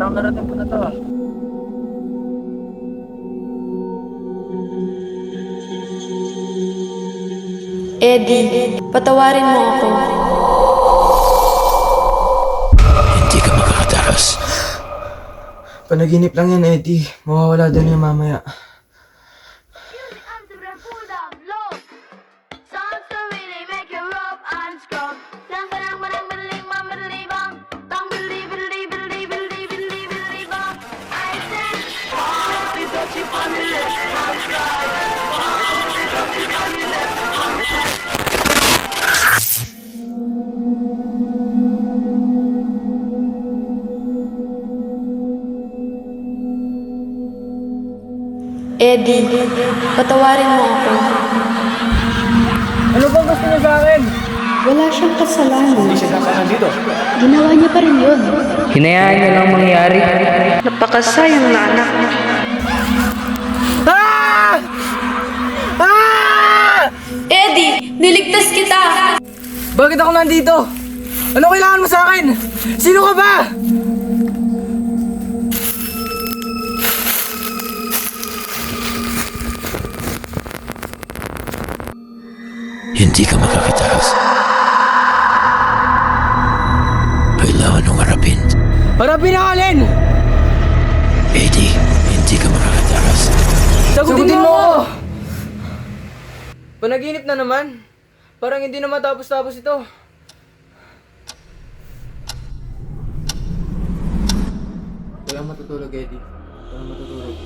Parang narating ko na to. Eddie, patawarin mo ako. Hindi ka makakatakas. Panaginip lang yan, Eddie. Mawawala din yan mamaya. Eddie, patawarin mo ako. Ano bang gusto niya sa akin? Wala siyang kasalanan. Hindi siya kasama dito. Ginawa niya pa rin yun. Hinayaan niyo lang mangyari. Napakasayang na anak niya. Ah! Ah! Eddie, niligtas kita! Bakit ako nandito? Ano kailangan mo sa akin? Sino ka ba? Hindi ka makakatakas. Kailangan mong harapin. Harapin na alin! Eddie, hindi ka makakatakas. Sagutin mo ako! Panaginip na naman. Parang hindi na matapos-tapos ito. Kaya matutulog, Eddie. Kaya matutulog.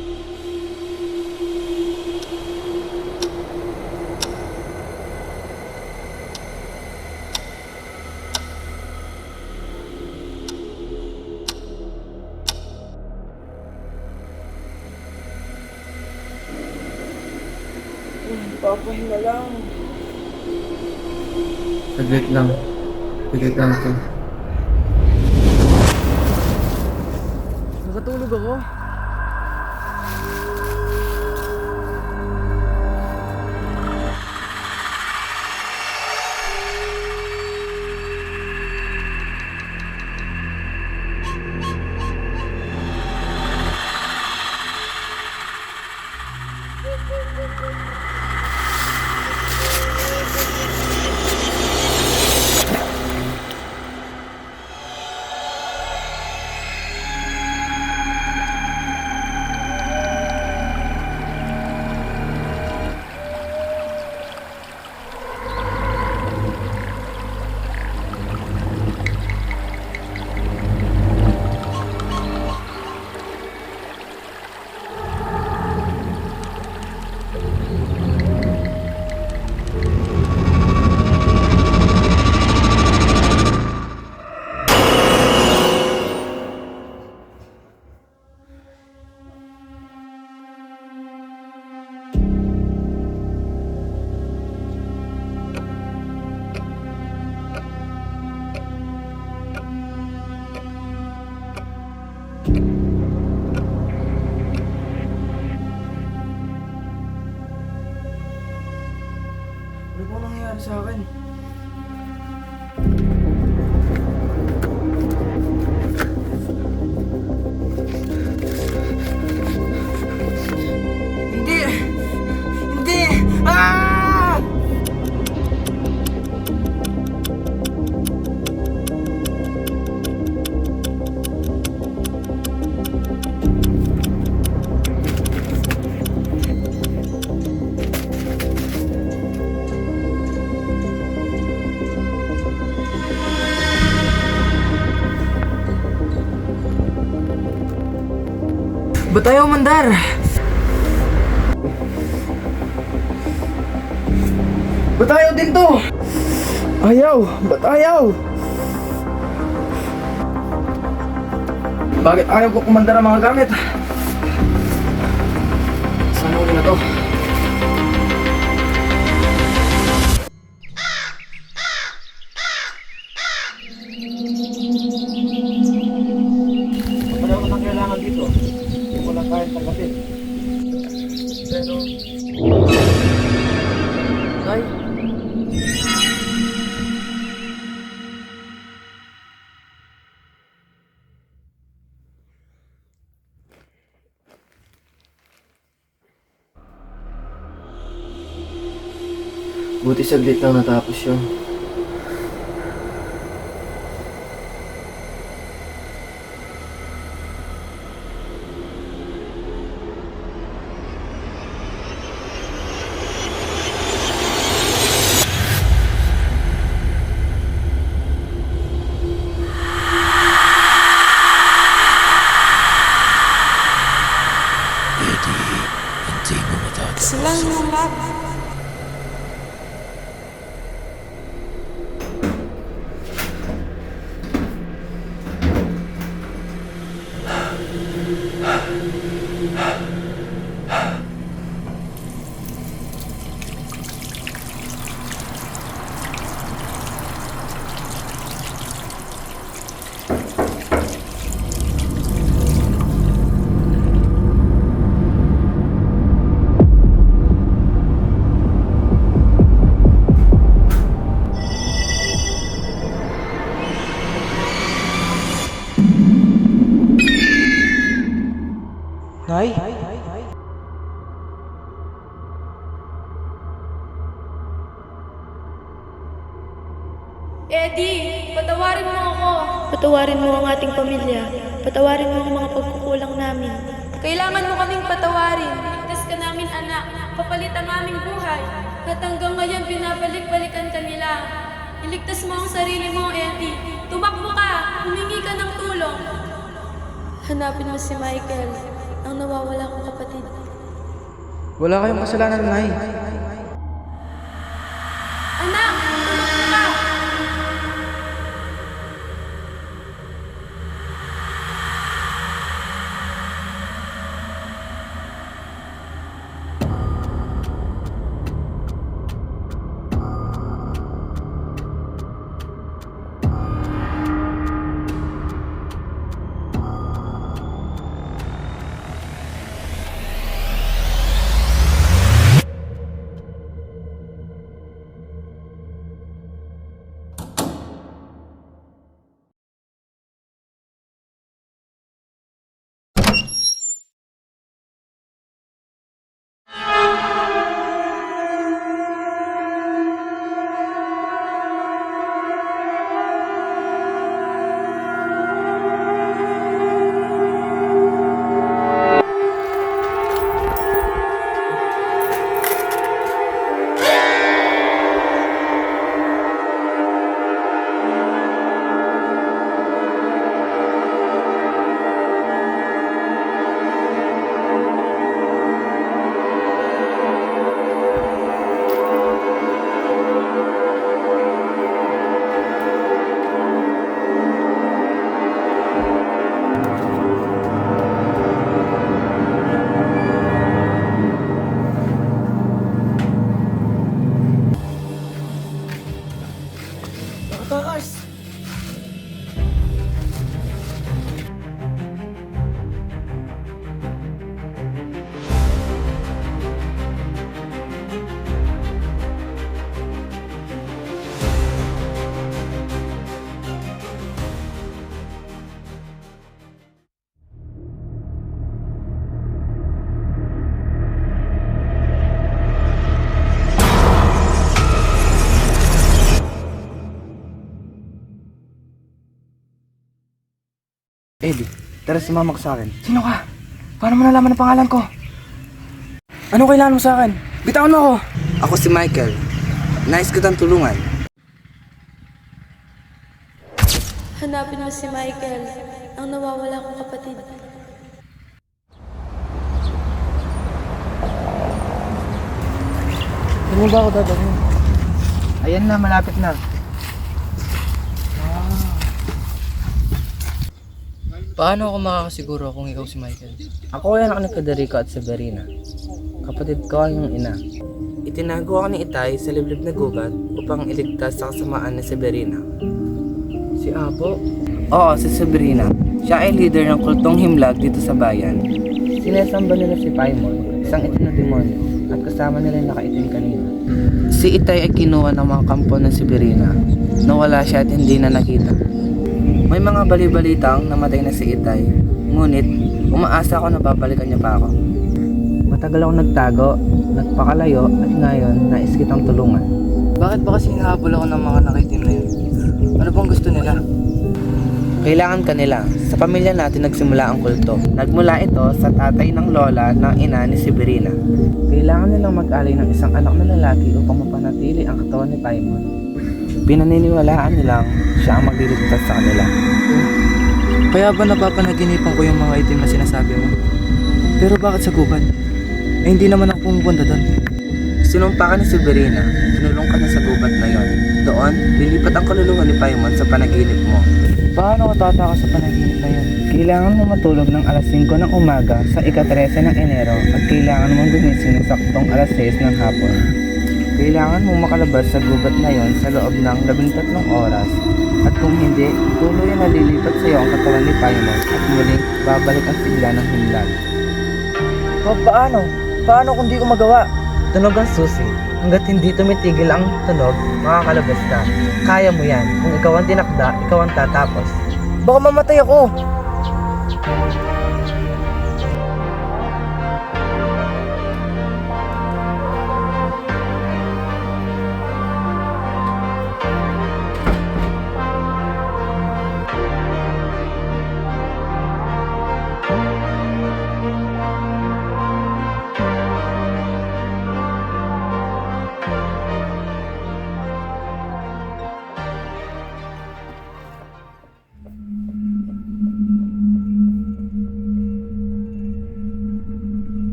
Papahinga lang. Saglit lang. Saglit lang ito. Nakatulog ako. Ano po nangyayari sa akin? Hindi! Hindi! Ah! Ba't ayaw mandar? Ba't ayaw din to? Ayaw! Ba't ayaw? Bakit ayaw ko kumandar ang mga gamit? Sana uli na to? Wala ko nang kailangan dito. Hindi ko lang kaya tanggapin. Pero... Ay! Buti saglit lang natapos yun. Eddie, hindi mo matatapos. Silang yung lab. Nay? Eddie, patawarin mo ako. Patawarin mo ang ating pamilya. Patawarin mo ang mga pagkukulang namin. Kailangan mo kaming patawarin. Ligtas ka namin, anak. Papalit ang aming buhay. At hanggang ngayon, binabalik-balikan ka nila. Iligtas mo ang sarili mo, Eddie. Tumakbo ka. Humingi ka ng tulong. Hanapin mo si Michael, ang nawawala kong kapatid. Wala kayong kasalanan, Nay. Anak, tumakbo ka. Eddie, tara sumama ka sa akin. Sino ka? Paano mo nalaman ang pangalan ko? Anong kailangan mo sa akin? Bitawan mo ako! Ako si Michael. Nais kitang tulungan. Hanapin mo si Michael, ang nawawala kong kapatid. Saan mo ba ako dadalhin? Ayan na, malapit na. Paano ako makakasiguro kung ikaw si Michael? Ako ay anak ni Federico at Severina. Kapatid ko ang iyong ina. Itinago ako ni Itay sa liblib na gubat upang iligtas sa kasamaan ni Severina. Si Apo? Oo, si Severina. Siya ay leader ng kultong himlag dito sa bayan. Sinesamba nila si Paimon, isang itim na demonyo, at kasama nila yung nakaitim kanina. Si Itay ay kinuha ng mga kampo ng Severina. Nawala siya at hindi na nakita. May mga bali-balitang namatay na si Itay, ngunit umaasa ako na babalikan niya pa ako. Matagal ako nagtago, nagpakalayo at ngayon nais kitang tulungan. Bakit ba kasi hinahabol ako ng mga nakitim na yun? Ano bang gusto nila? Kailangan ka nila. Sa pamilya natin nagsimula ang kulto. Nagmula ito sa tatay ng lola ng ina ni Severina. Kailangan nilang mag-alay ng isang anak na lalaki upang mapanatili ang katawan ni Paimon. Pinaniniwalaan nilang siya ang magliligtas sa kanila. Kaya ba napapanaginipan ko yung mga itim na sinasabi mo? Pero bakit sa gubat? Eh hindi naman ako pumupunta doon. Sinumpa ka ni Severina, kinulong ka niya sa gubat na yon. Doon, lilipat ang kaluluwa ni Paimon sa panaginip mo. Paano ko tataka sa panaginip na yun? Kailangan mo matulog ng alas 5 ng umaga sa ika-13 ng Enero at kailangan mong gumising ng saktong alas 6 ng hapon. Kailangan mong makalabas sa gubat na yon sa loob ng 13 oras. At kung hindi, tuloy na lilipat sa iyo ang katawan ni Paimon at muling babalik ang sigla ng himlag. Paano? Paano kung di ko magawa? Tunog ang susi. Hanggat hindi tumitigil ang tunog, makakalabas ka. Kaya mo yan. Kung ikaw ang tinakda, ikaw ang tatapos. Baka mamatay ako!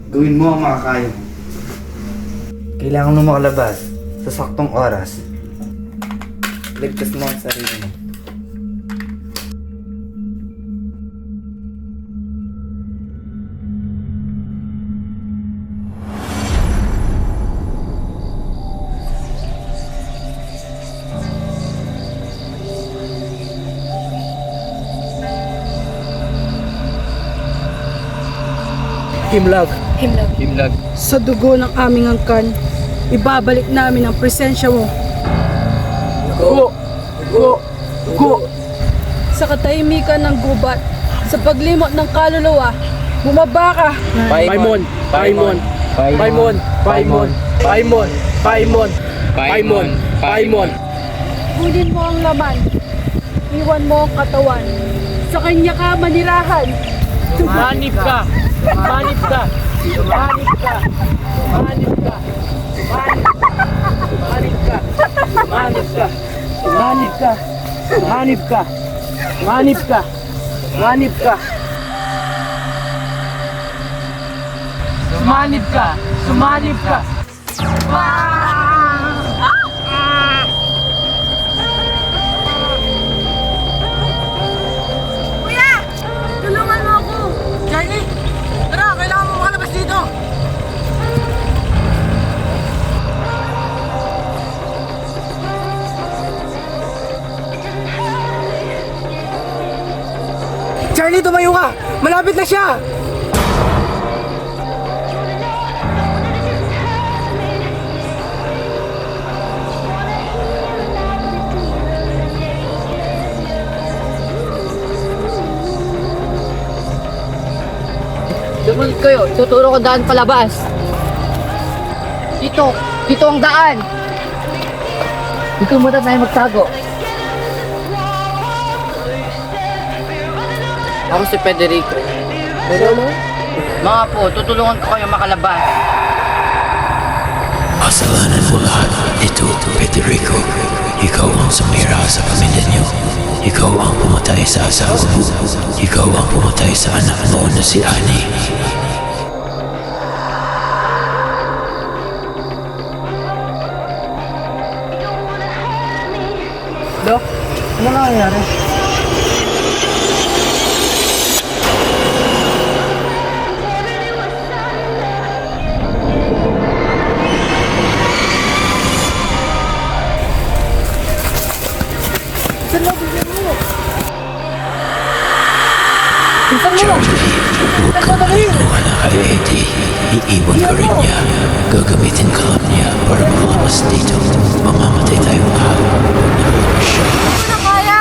Gawin mo ang makakaya mo. Kailangan mo makalabas sa saktong oras. Ligtas mo ang sarili mo. Himlag! Himlag. Sa dugo ng aming angkan, ibabalik namin ang presensya mo. Go! Sa katahimikan ng gubat, sa paglimot ng kaluluwa, bumaba ka. Paimon! Kunin mo ang laman. Iwan mo ang katawan. Sa kanya ka manirahan. Manip ka! Manip ka! Manip ka! Manip ka! Manip ka! Manip ka! Manip ka! Manip ka! Manip ka! Manip ka! Sumanib ka! Sumanib ka! Tulungan mo ako. Charlie! Tara! Kailangan mo makalabas dito! Charlie, tumayo ka! Malapit na siya! Sumunod kayo, tuturo ko daan palabas. Dito ang daan. Dito muna tayo magtago. Ako si Federico. Mga po, tutulungan ko kayo makalabas. Kasalanan mo lahat. Ito, Federico. Ikaw ang sumira sa pamilya niyo. Ikaw ang pumatay sa asawa mo. Ikaw ang pumatay sa anak mo na si Annie. Dok, ano nangyayari? Charlie, huwag kang maniwala kay Eddie. Iiwan ka rin niya. Gagamitin ka lang niya para makalabas dito. Mamamatay tayo lahat. Siya. Ano kaya?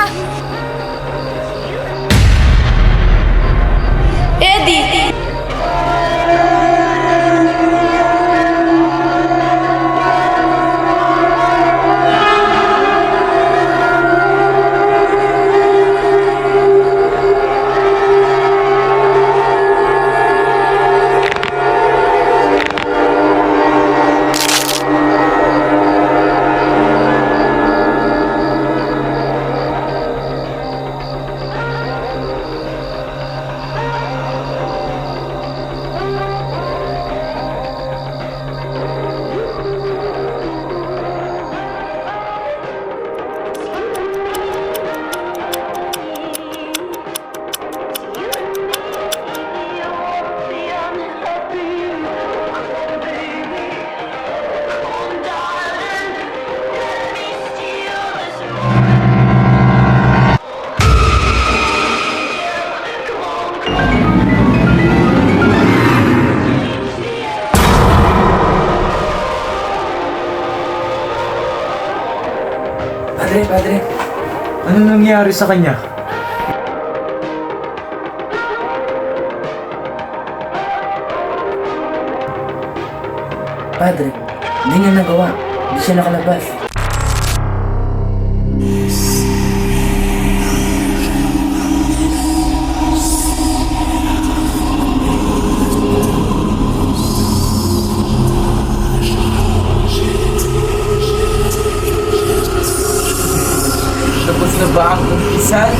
Padre. Ano nangyari sa kanya? Padre, hindi niya nagawa. Hindi siya nakalabas. Tapos na ba ang umpisan?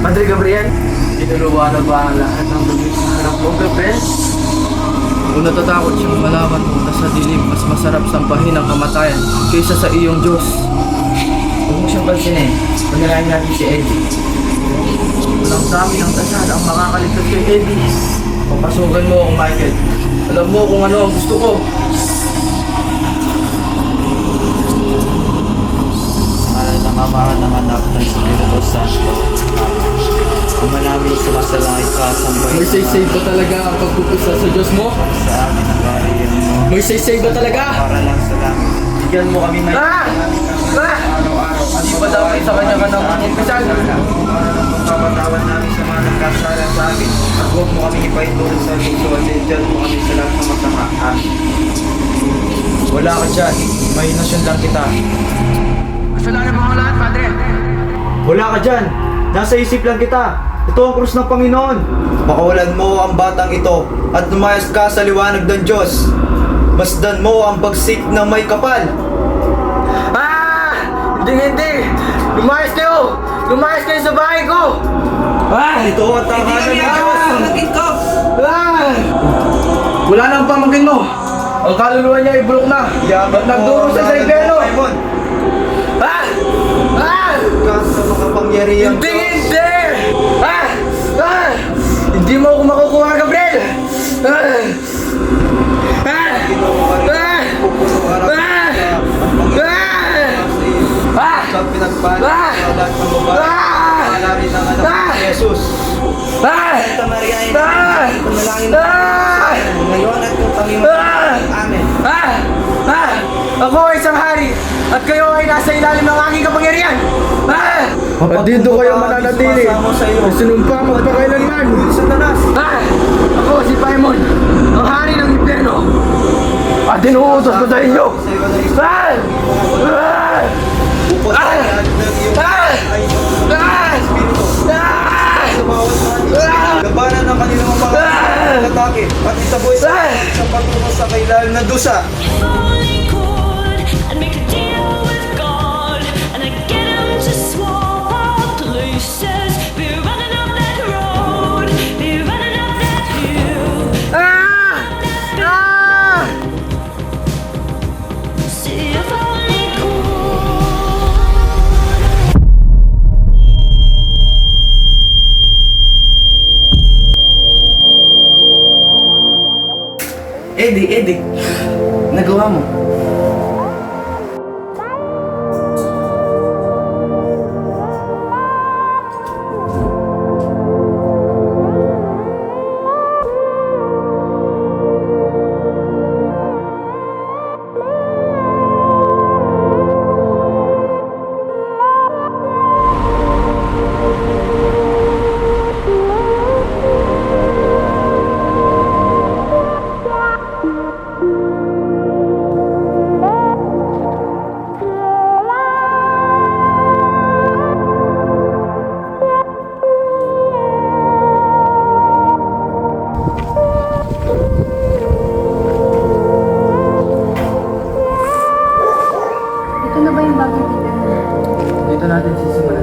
Padre Gabriel, Tinuluwa na ba ang lahat ng dumi sa harap mo, Gabriel? Kung natatakot siyang malaman mo na sa dilim mas masarap sampahin ang kamatayan kaysa sa iyong Diyos. huwag mo siyang pansinin. Panirahin natin si Eddie. Walang dami ng dasal ang makakaligtas kay Eddie. Papasukan mo ako, Michael. Alam mo kung ano ang gusto ko. Mahal ng Ama ng Anak ng Espiritu Santo. Ama namin sumasalangit ka sa May say ba talaga ang pagpupisa sa Diyos mo? sa amin ang kaharian mo. May say ba talaga? Para lang sa langit. Bigyan mo kami may araw-araw. Di ba dapat sa kanya ka ng umpisan? Papatawan namin sa mga nagkasala sa amin. At huwag mo kami ipaitulad sa luso at dyan mo kami sa lahat ng masama. Amen. Wala ka dyan. May nasyon lang kita. Kasalanan mo ang lahat, Padre. Wala ka dyan. Nasa isip lang kita. Ito ang krus ng Panginoon. Pakawalan mo ang batang ito at lumayas ka sa liwanag ng Diyos. Masdan mo ang bagsik na may kapal. Hindi! Lumayas kayo! Lumayas kayo sa bahay ko! Ito ang tanghalan ng Diyos. Wala na ang pamangkin mo! Ang kaluluwa niya ay bulok na! Yaman mo Nagduro ang siya sa ngalan impyerno! ng Paimon. Ka sa makapangyarihang Diyos. Hindi! Hindi mo ako makukuha, Gabriel! Pupuno harap sa sa pinagpala sa lahat ng babae. Alari ng anak ni Jesus. Santa Maria, panalangin mo ngayon at kung Panginoon. Amen. Ako ay isang hari at kayo ay nasa ilalim ng aking kapangyarihan! At dito kayo mananatili. Sinumpa magpakailanman. Satanas. Ako si Paimon, ang hari ng impyerno! At dinuutos ko sa inyo! Upos sa lahat ng iyong ay Espiritu. Sa bawat mani. Labanan ang kanilang mga atake at itaboy sa patungo sa kailalim na dusa. Falling cold and make a deal with God, and I get him to swap our places. We're running up that road, we're running up that hill. See you falling cold. Eddie, nagawa mo. Ito na ba yung bagong tita mo? Dito natin sisimulan